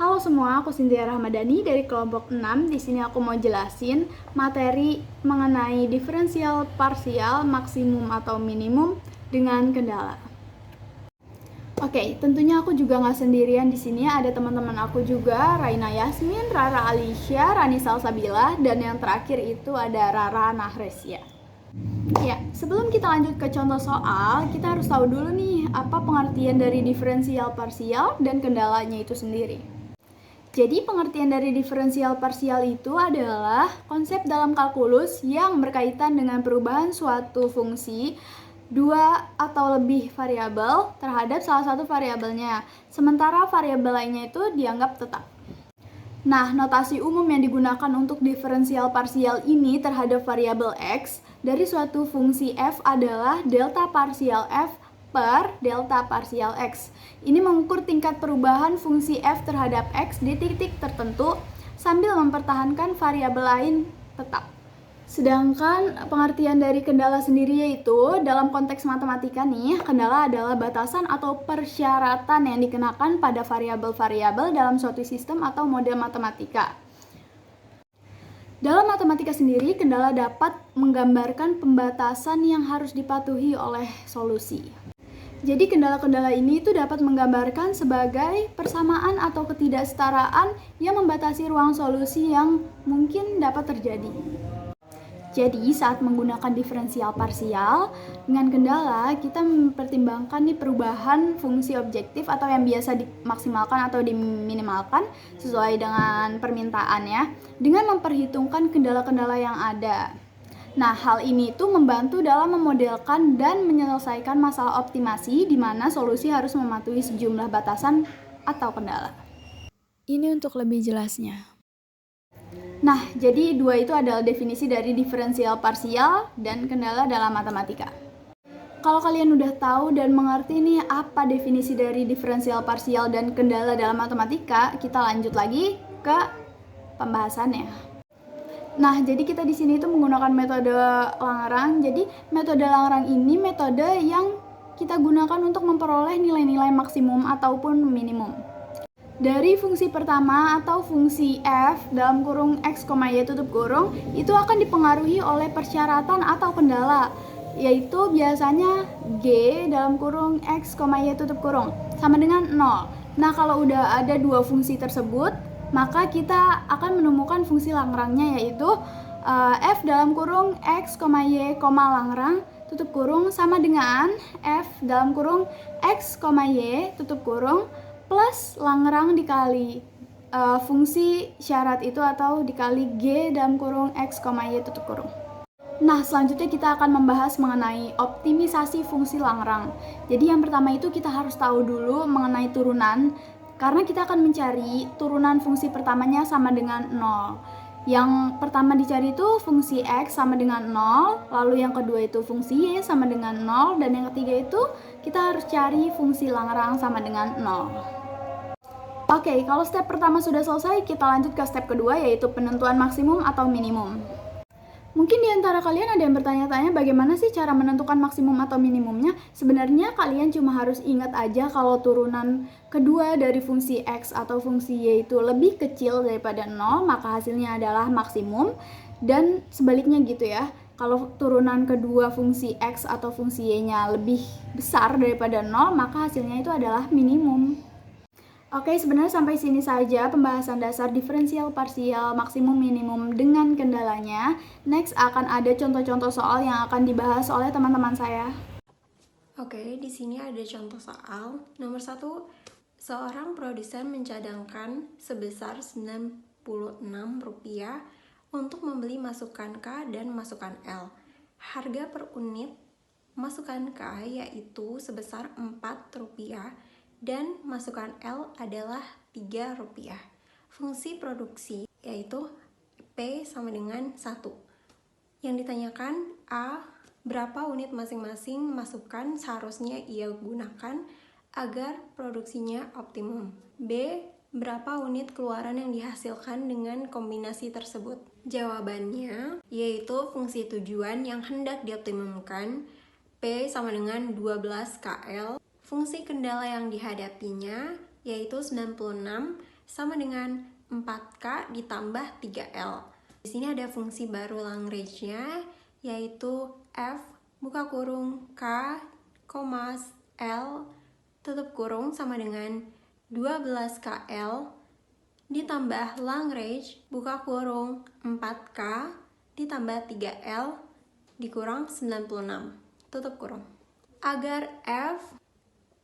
Halo semua, aku Cynthia Rahmadani dari kelompok 6. Di sini aku mau jelasin materi mengenai diferensial parsial, maksimum atau minimum dengan kendala. Oke, tentunya aku juga nggak sendirian di sini. Ada teman-teman aku juga, Raina Yasmin, Rara Alicia, Rani Salsabila, dan yang terakhir itu ada Rara Nahresya. Ya, sebelum kita lanjut ke contoh soal, kita harus tahu dulu nih apa pengertian dari diferensial parsial dan kendalanya itu sendiri. Jadi pengertian dari diferensial parsial itu adalah konsep dalam kalkulus yang berkaitan dengan perubahan suatu fungsi dua atau lebih variabel terhadap salah satu variabelnya, sementara variabel lainnya itu dianggap tetap. Nah, notasi umum yang digunakan untuk diferensial parsial ini terhadap variabel x dari suatu fungsi f adalah delta parsial f per delta parsial x. Ini mengukur tingkat perubahan fungsi f terhadap x di titik tertentu sambil mempertahankan variabel lain tetap. Sedangkan pengertian dari kendala sendiri yaitu dalam konteks matematika nih, kendala adalah batasan atau persyaratan yang dikenakan pada variabel-variabel dalam suatu sistem atau model matematika. Dalam matematika sendiri, kendala dapat menggambarkan pembatasan yang harus dipatuhi oleh solusi. Jadi kendala-kendala ini itu dapat menggambarkan sebagai persamaan atau ketidaksetaraan yang membatasi ruang solusi yang mungkin dapat terjadi. Jadi saat menggunakan diferensial parsial dengan kendala, kita mempertimbangkan nih perubahan fungsi objektif atau yang biasa dimaksimalkan atau diminimalkan sesuai dengan permintaannya dengan memperhitungkan kendala-kendala yang ada. Nah, hal ini tuh membantu dalam memodelkan dan menyelesaikan masalah optimasi di mana solusi harus mematuhi sejumlah batasan atau kendala. Ini untuk lebih jelasnya. Nah, jadi dua itu adalah definisi dari diferensial parsial dan kendala dalam matematika. Kalau kalian udah tahu dan mengerti nih apa definisi dari diferensial parsial dan kendala dalam matematika, kita lanjut lagi ke pembahasannya. Nah, jadi kita di sini itu menggunakan metode Lagrang. Jadi metode Lagrang ini metode yang kita gunakan untuk memperoleh nilai-nilai maksimum ataupun minimum. Dari fungsi pertama atau fungsi f dalam kurung x, y tutup kurung itu akan dipengaruhi oleh persyaratan atau kendala, yaitu biasanya g dalam kurung x, y tutup kurung sama dengan 0. Nah, kalau udah ada dua fungsi tersebut, maka kita akan menemukan fungsi Lagrangnya yaitu f dalam kurung x, y, Lagrang tutup kurung sama dengan f dalam kurung x, y tutup kurung plus Lagrang dikali fungsi syarat itu atau dikali g dalam kurung x, y tutup kurung. Nah, selanjutnya kita akan membahas mengenai optimisasi fungsi Lagrang. Jadi yang pertama itu kita harus tahu dulu mengenai turunan, karena kita akan mencari turunan fungsi pertamanya sama dengan 0. Yang pertama dicari itu fungsi x sama dengan 0, lalu yang kedua itu fungsi y sama dengan 0, dan yang ketiga itu kita harus cari fungsi Lagrang sama dengan 0. Oke, kalau step pertama sudah selesai, kita lanjut ke step kedua yaitu penentuan maksimum atau minimum. Mungkin di antara kalian ada yang bertanya-tanya bagaimana sih cara menentukan maksimum atau minimumnya? Sebenarnya kalian cuma harus ingat aja kalau turunan kedua dari fungsi x atau fungsi y itu lebih kecil daripada 0, maka hasilnya adalah maksimum. Dan sebaliknya gitu ya, kalau turunan kedua fungsi x atau fungsi y-nya lebih besar daripada 0, maka hasilnya itu adalah minimum. Oke, sebenarnya sampai sini saja pembahasan dasar diferensial parsial maksimum minimum dengan kendalanya. Next akan ada contoh-contoh soal yang akan dibahas oleh teman-teman saya. Oke, di sini ada contoh soal. Nomor 1, seorang produsen mencadangkan sebesar Rp96 untuk membeli masukan K dan masukan L. Harga per unit masukan K yaitu sebesar Rp4 dan masukan L adalah Rp3. Fungsi produksi yaitu P sama dengan 1. Yang ditanyakan A, berapa unit masing-masing masukan seharusnya ia gunakan agar produksinya optimum. B, berapa unit keluaran yang dihasilkan dengan kombinasi tersebut? Jawabannya yaitu fungsi tujuan yang hendak dioptimumkan P sama dengan 12 KL. Fungsi kendala yang dihadapinya yaitu 96 sama dengan 4K ditambah 3L. Di sini ada fungsi baru Lagrange-nya, yaitu F buka kurung K, L tutup kurung sama dengan 12KL ditambah Lagrange buka kurung 4K ditambah 3L dikurang 96 tutup kurung. Agar F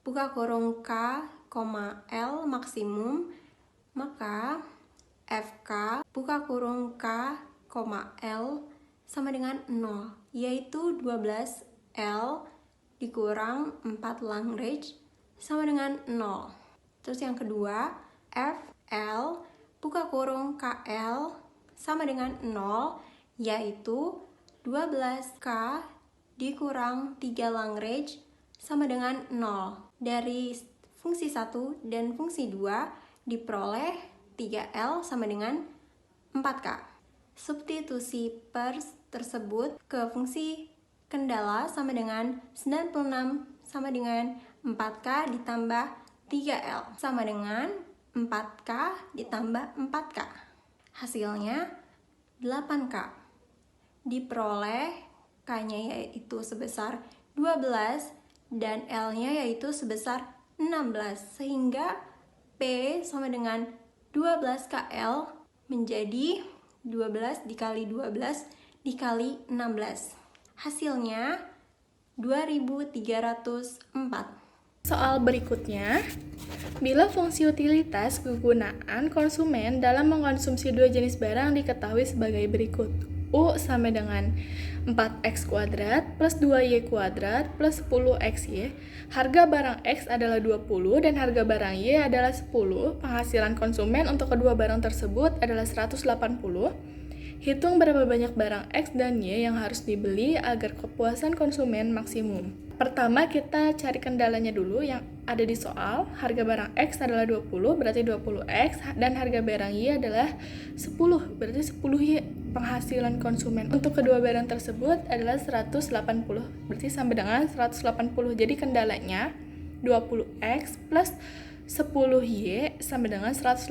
buka kurung K, L maksimum, maka FK buka kurung K, L sama dengan 0, yaitu 12L dikurang 4 Lagrange sama dengan 0. Terus yang kedua, FL buka kurung KL sama dengan 0, yaitu 12K dikurang 3 Lagrange sama dengan 0. Dari fungsi 1 dan fungsi 2 diperoleh 3L sama dengan 4K. Substitusi tersebut ke fungsi kendala sama dengan 96 sama dengan 4K ditambah 3L sama dengan 4K ditambah 4K. Hasilnya 8K. Diperoleh K-nya yaitu sebesar 12 dan L-nya yaitu sebesar 16, sehingga P sama dengan 12KL menjadi 12 dikali 12 dikali 16. Hasilnya 2304. Soal berikutnya, bila fungsi utilitas kegunaan konsumen dalam mengkonsumsi dua jenis barang diketahui sebagai berikut. U sama dengan 4x kuadrat plus 2y kuadrat plus 10xy. Harga barang X adalah 20 dan harga barang Y adalah 10. Penghasilan konsumen untuk kedua barang tersebut adalah 180. Hitung berapa banyak barang X dan Y yang harus dibeli agar kepuasan konsumen maksimum. Pertama kita cari kendalanya dulu yang ada di soal. Harga barang X adalah 20, berarti 20X, dan harga barang Y adalah 10, berarti 10Y. Penghasilan konsumen untuk kedua barang tersebut adalah 180, berarti sama dengan 180. Jadi kendalanya 20X plus 10Y sama dengan 180.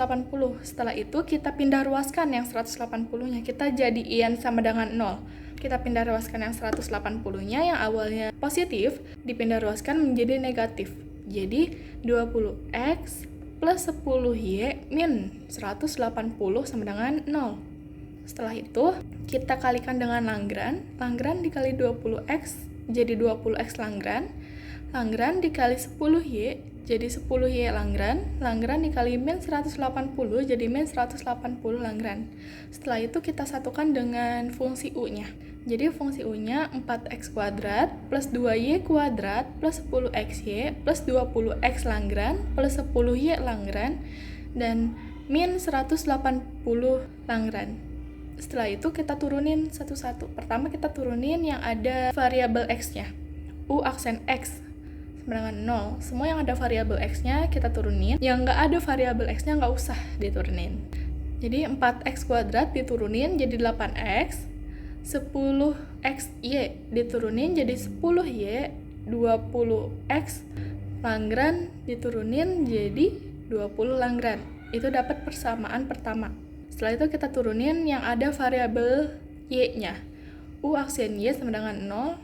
Setelah itu kita pindah ruaskan yang 180-nya, kita jadiin sama dengan 0. Kita pindah ruaskan yang 180-nya yang awalnya positif, dipindah ruaskan menjadi negatif. Jadi 20X plus 10Y min 180 sama dengan 0. Setelah itu, kita kalikan dengan Lagrange. Lagrange dikali 20X jadi 20X Lagrange. Lagrange dikali 10Y jadi 10Y Lagrange. Lagrange dikali min 180 jadi min 180 Lagrange. Setelah itu kita satukan dengan fungsi U-nya. Jadi fungsi U-nya 4x kuadrat plus 2y kuadrat plus 10xy plus 20x Lagrange plus 10y Lagrange dan min 180 Lagrange. Setelah itu kita turunin satu-satu. Pertama kita turunin yang ada variabel x-nya. U aksen x sama dengan 0. Semua yang ada variabel x-nya kita turunin. Yang nggak ada variabel x-nya nggak usah diturunin. Jadi 4x kuadrat diturunin jadi 8x. 10xy diturunin jadi 10y. 20x Lagrange diturunin jadi 20 Lagrange. Itu dapat persamaan pertama. Setelah itu kita turunin yang ada variabel y-nya. U aksen y sama dengan 0.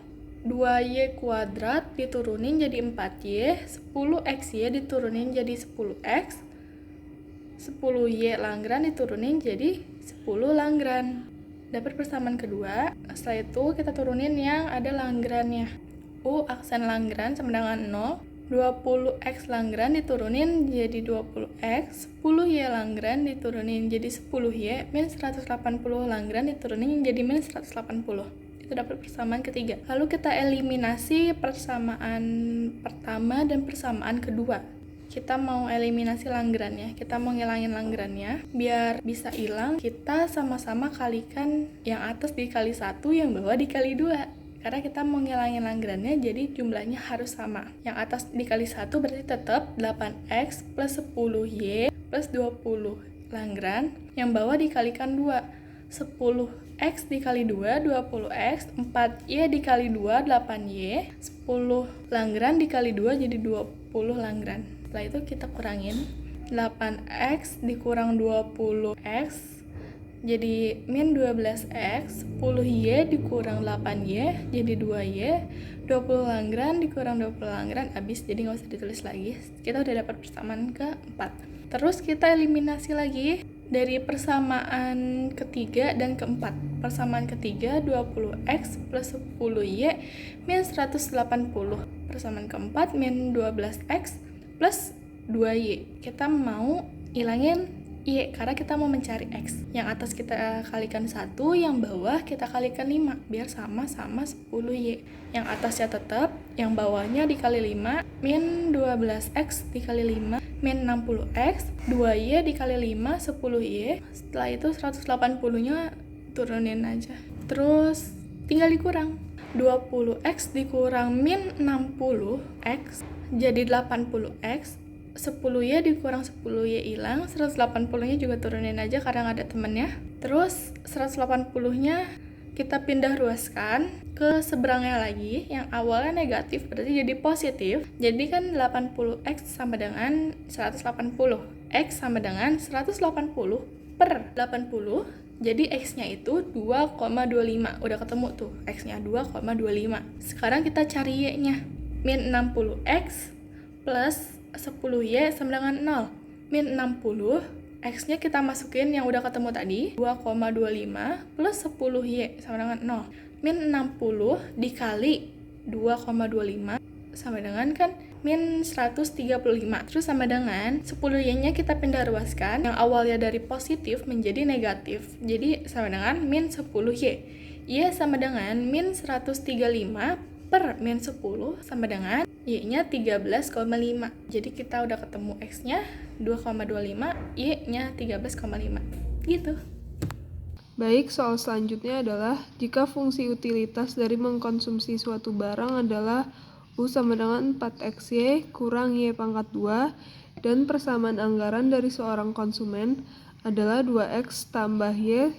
2y kuadrat diturunin jadi 4y. 10xy diturunin jadi 10x. 10y Lagrange diturunin jadi 10 Lagrange. Dapat persamaan kedua. Setelah itu kita turunin yang ada Lagrange-nya. U aksen Lagrange sama dengan 0. 20x Lagrange diturunin jadi 20x. 10y Lagrange diturunin jadi 10y. Min 180 Lagrange diturunin jadi min 180. Itu dapat persamaan ketiga. Lalu kita eliminasi persamaan pertama dan persamaan kedua. Kita mau eliminasi Lagrange-nya, kita mau ngilangin Lagrange-nya. Biar bisa hilang, kita sama-sama kalikan yang atas dikali 1, yang bawah dikali 2. Karena kita mau ngilangin Lagrange-nya, jadi jumlahnya harus sama. Yang atas dikali 1 berarti tetap 8x plus 10y plus 20 Lagrange. Yang bawah dikalikan 2. 10x dikali 2, 20x. 4y dikali 2, 8y. 10 Lagrange dikali 2 jadi 20 Lagrange. Setelah itu kita kurangin. 8x dikurang 20x jadi min 12x, 10y dikurang 8y jadi 2y, 20 Lagrange dikurang 20 Lagrange habis, jadi nggak usah ditulis lagi. Kita udah dapat persamaan keempat. Terus kita eliminasi lagi dari persamaan ketiga dan keempat. Persamaan ketiga 20x plus 10y min 180. Persamaan keempat min 12x plus 2y. Kita mau ilangin y karena kita mau mencari x. Yang atas kita kalikan 1, yang bawah kita kalikan 5 biar sama-sama 10y. Yang atasnya tetap, yang bawahnya dikali 5 min 12x dikali 5 min 60x, 2y dikali 5 10y. Setelah itu 180-nya turunin aja. Terus tinggal dikurang. 20x dikurang min 60x jadi 80x. 10y dikurang 10y hilang, 180-nya juga turunin aja karena nggak ada temennya. Terus 180-nya kita pindah ruaskan ke seberangnya lagi, yang awalnya negatif berarti jadi positif. Jadi kan 80x sama dengan 180, x sama dengan 180 per 80, jadi x-nya itu 2,25. Udah ketemu tuh x-nya 2,25. Sekarang kita cari y-nya, min 60x plus 10y sama dengan 0. Min 60, x-nya kita masukin yang udah ketemu tadi, 2,25 plus 10y sama dengan 0. Min 60 dikali 2,25 sama dengan kan min 135. Terus sama dengan 10y-nya kita pindah ruaskan, yang awalnya dari positif menjadi negatif. Jadi sama dengan min 10y. Y sama dengan min 135 per min 10 sama dengan y-nya 13,5. Jadi kita udah ketemu x-nya 2,25, y-nya 13,5. Gitu. Baik, soal selanjutnya adalah jika fungsi utilitas dari mengkonsumsi suatu barang adalah U sama dengan 4xy kurang y pangkat 2 dan persamaan anggaran dari seorang konsumen adalah 2x tambah y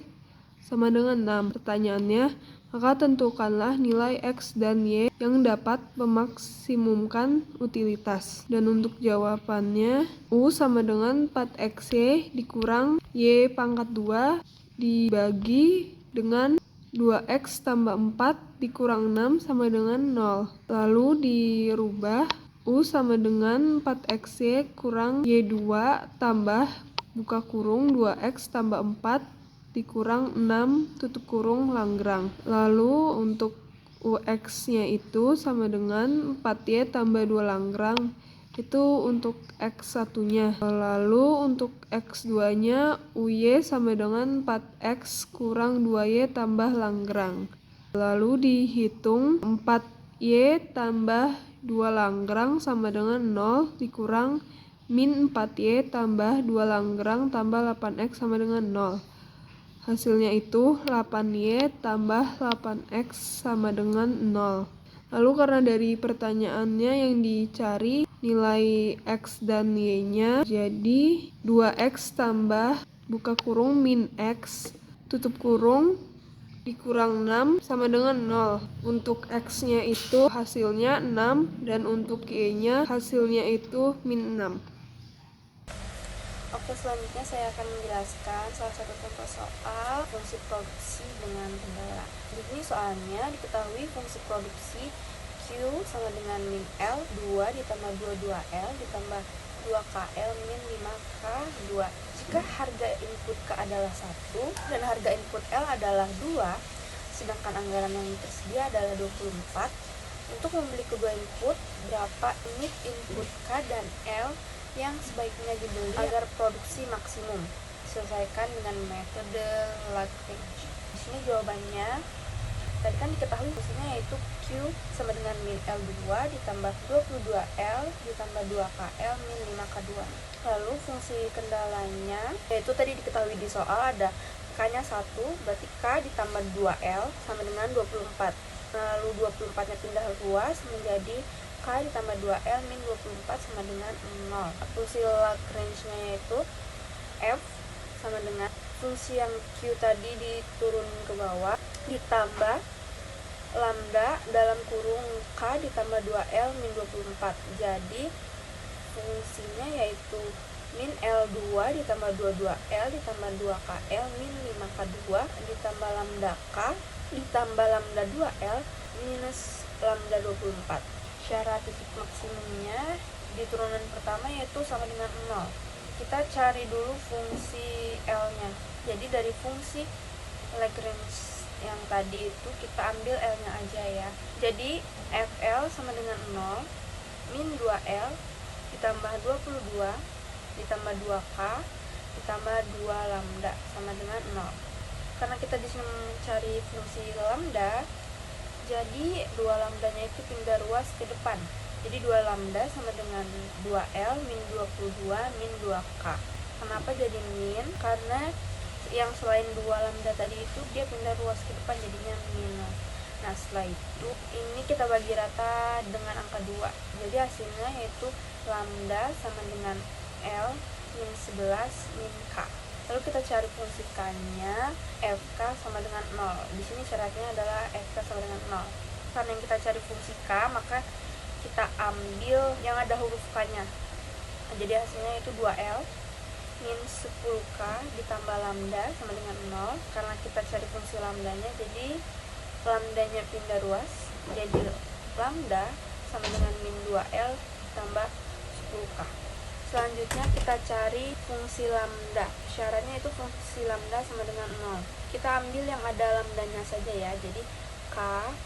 sama dengan 6. Pertanyaannya, maka tentukanlah nilai x dan y yang dapat memaksimumkan utilitas. Dan untuk jawabannya, U sama dengan 4xy dikurang y pangkat 2 dibagi dengan 2x tambah 4 dikurang 6 sama dengan 0. Lalu dirubah, U sama dengan 4xy kurang y2 tambah buka kurung 2x tambah 4 dikurang 6 tutup kurung Lagrange. Lalu untuk UX-nya itu sama dengan 4y tambah 2 Lagrange. Itu untuk X1-nya. Lalu untuk X2-nya UY sama dengan 4x kurang 2y tambah Lagrange. Lalu dihitung 4y tambah 2 Lagrange sama dengan 0 dikurang min 4y tambah 2 Lagrange tambah 8x sama dengan 0. Hasilnya itu 8y tambah 8x sama dengan 0. Lalu karena dari pertanyaannya yang dicari nilai x dan y-nya, jadi 2x tambah buka kurung min x tutup kurung dikurang 6 sama dengan 0. Untuk x-nya itu hasilnya 6 dan untuk y-nya hasilnya itu min 6. Oke, selanjutnya saya akan menjelaskan salah satu contoh soal fungsi produksi dengan kendala. Di sini soalnya diketahui fungsi produksi Q sama dengan min L 2 ditambah 22L ditambah 2KL min 5K2. Jika harga input K adalah 1 dan harga input L adalah 2, sedangkan anggaran yang tersedia adalah 24, untuk membeli kedua input, berapa unit input K dan L yang sebaiknya dibeli agar produksi maksimum? Selesaikan dengan metode Lagrange. Di sini jawabannya tadi kan diketahui fungsinya yaitu Q sama dengan min L2 ditambah 22L ditambah 2KL min 5K2. Lalu fungsi kendalanya yaitu tadi diketahui di soal ada K-nya 1, berarti K ditambah 2L sama dengan 24. Lalu 24-nya pindah ruas menjadi K ditambah 2L min 24 sama dengan 0. Fungsi Lagrange-nya yaitu F sama dengan fungsi yang Q tadi diturun ke bawah ditambah lambda dalam kurung K ditambah 2L min 24. Jadi fungsinya yaitu min L2 ditambah 22L ditambah 2KL min 5K2 ditambah lambda K ditambah lambda 2L minus lambda 24. Syarat titik maksimumnya di turunan pertama yaitu sama dengan 0. Kita cari dulu fungsi L-nya. Jadi dari fungsi Lagrange yang tadi itu kita ambil L-nya aja ya. Jadi FL sama dengan 0 min 2L ditambah 22 ditambah 2K ditambah 2 lambda sama dengan 0. Karena kita di sini mencari fungsi lambda, jadi 2 lambdanya itu pindah ruas ke depan. Jadi 2 lambda sama dengan 2L min 22 min 2K. Kenapa jadi min? Karena yang selain 2 lambda tadi itu dia pindah ruas ke depan, jadinya minus. Nah setelah itu ini kita bagi rata dengan angka 2. Jadi hasilnya yaitu lambda sama dengan L min 11 min K. Lalu kita cari fungsi K-nya, FK sama dengan 0. Di sini syaratnya adalah FK sama dengan 0. Karena yang kita cari fungsi K, maka kita ambil yang ada huruf K-nya. Nah, jadi hasilnya itu 2L min 10K ditambah lambda sama dengan 0. Karena kita cari fungsi lambdanya, jadi lambdanya pindah ruas. Jadi lambda sama dengan min 2L ditambah 10K. Selanjutnya kita cari fungsi lambda. Syaratnya itu fungsi lambda sama dengan 0. Kita ambil yang ada lambdanya saja ya. Jadi K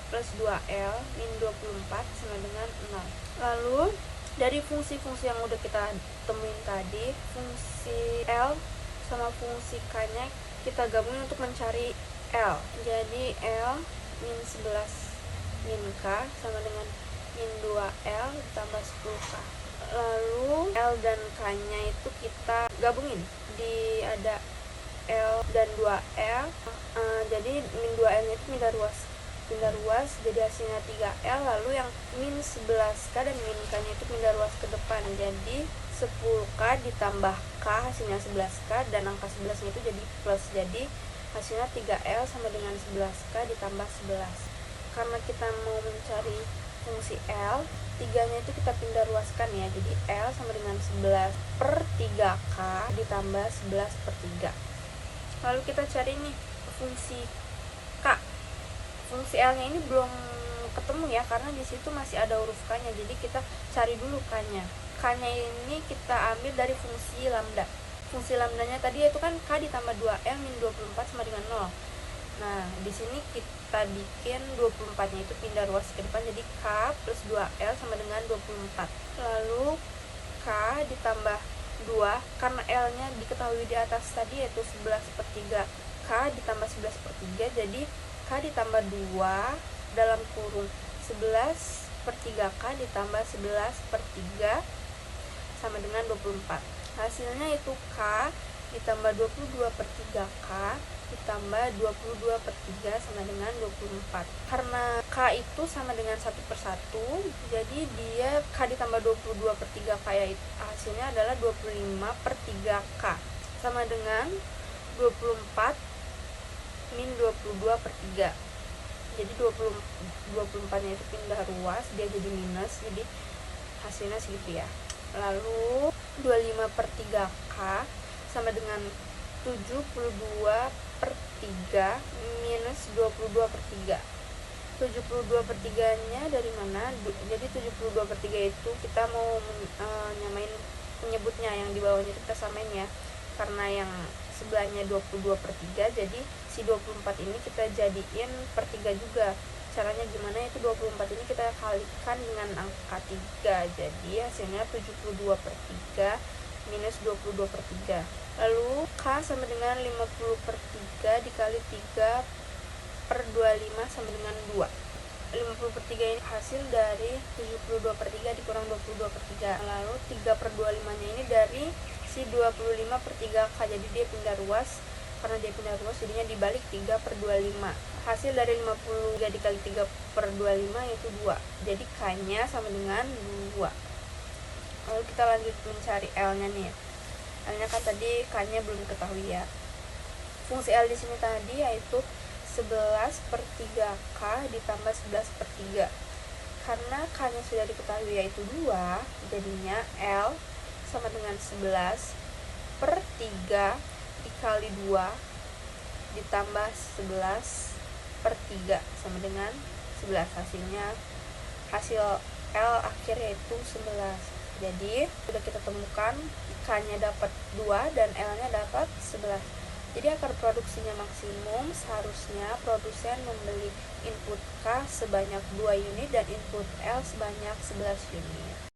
plus 2L min 24 sama dengan 0. Lalu dari fungsi-fungsi yang udah kita temuin tadi, fungsi L sama fungsi K-nya kita gabungin untuk mencari L. Jadi L min 11 min K sama dengan min 2L ditambah 10K. Lalu L dan K-nya itu kita gabungin, di ada L dan 2L, jadi min 2L-nya itu pindah ruas, jadi hasilnya 3L. Lalu yang min 11K dan min K-nya itu pindah ruas ke depan, jadi 10K ditambah K hasilnya 11K, dan angka 11-nya itu jadi plus, jadi hasilnya 3L sama dengan 11K ditambah 11. Karena kita mau mencari fungsi L, 3-nya itu kita pindah ruaskan ya, jadi L sama dengan 11 per 3K ditambah 11 per 3. Lalu kita cari nih fungsi K. Fungsi L-nya ini belum ketemu ya, karena di situ masih ada huruf K-nya, jadi kita cari dulu K-nya. K-nya ini kita ambil dari fungsi lambda. Fungsi lambdanya tadi itu kan K ditambah 2L min 24 sama dengan 0. Nah, di sini kita bikin 24-nya itu pindah ruas ke depan, jadi K plus 2L sama dengan 24. Lalu K ditambah 2, karena L-nya diketahui di atas tadi yaitu 11 per 3. K ditambah 11 per 3, jadi K ditambah 2 dalam kurung 11 per 3K ditambah 11 per 3 sama dengan 24. Hasilnya itu K ditambah 22 per 3K ditambah 22 per 3 sama dengan 24. Karena K itu sama dengan 1 per 1, jadi dia K ditambah 22 per 3K ya, hasilnya adalah 25 per 3K sama dengan 24 min 22 per 3. Jadi 24-nya itu pindah ruas, dia jadi minus, jadi hasilnya segitu ya. Lalu 25 per 3K sama dengan 72 per 3 minus 22 per 3. 72 per 3 nya dari mana? Jadi 72 per 3 itu kita mau nyamain penyebutnya, yang di bawahnya itu kita samain ya, karena yang sebelahnya 22 per 3, jadi si 24 ini kita jadiin per 3 juga. Caranya gimana? Itu 24 ini kita kalikan dengan angka 3, jadi hasilnya 72 per 3 minus 22 per 3. Lalu K sama dengan 50 per 3 dikali 3 per 25 sama dengan 2. 50 per 3 ini hasil dari 72 per 3 dikurang 22 per 3. Lalu 3 per 25 nya ini dari si 25 per 3K, jadi dia pindah ruas. Karena dia pindah ruas jadinya dibalik 3 per 25. Hasil dari 53 dikali 3 per 25 yaitu 2. Jadi K nya sama dengan 2. Lalu kita lanjut mencari L nya nih. L nya kan tadi K nya belum ketahui ya. Fungsi L di sini tadi yaitu 11 per 3K ditambah 11 per 3. Karena K nya sudah diketahui yaitu 2, jadinya L sama dengan 11 per 3 dikali 2 ditambah 11 per 3 sama dengan 11. Hasil L akhir yaitu 11. Jadi sudah kita temukan K-nya dapat 2 dan L-nya dapat 11. Jadi agar produksinya maksimum, seharusnya produsen membeli input K sebanyak 2 unit dan input L sebanyak 11 unit.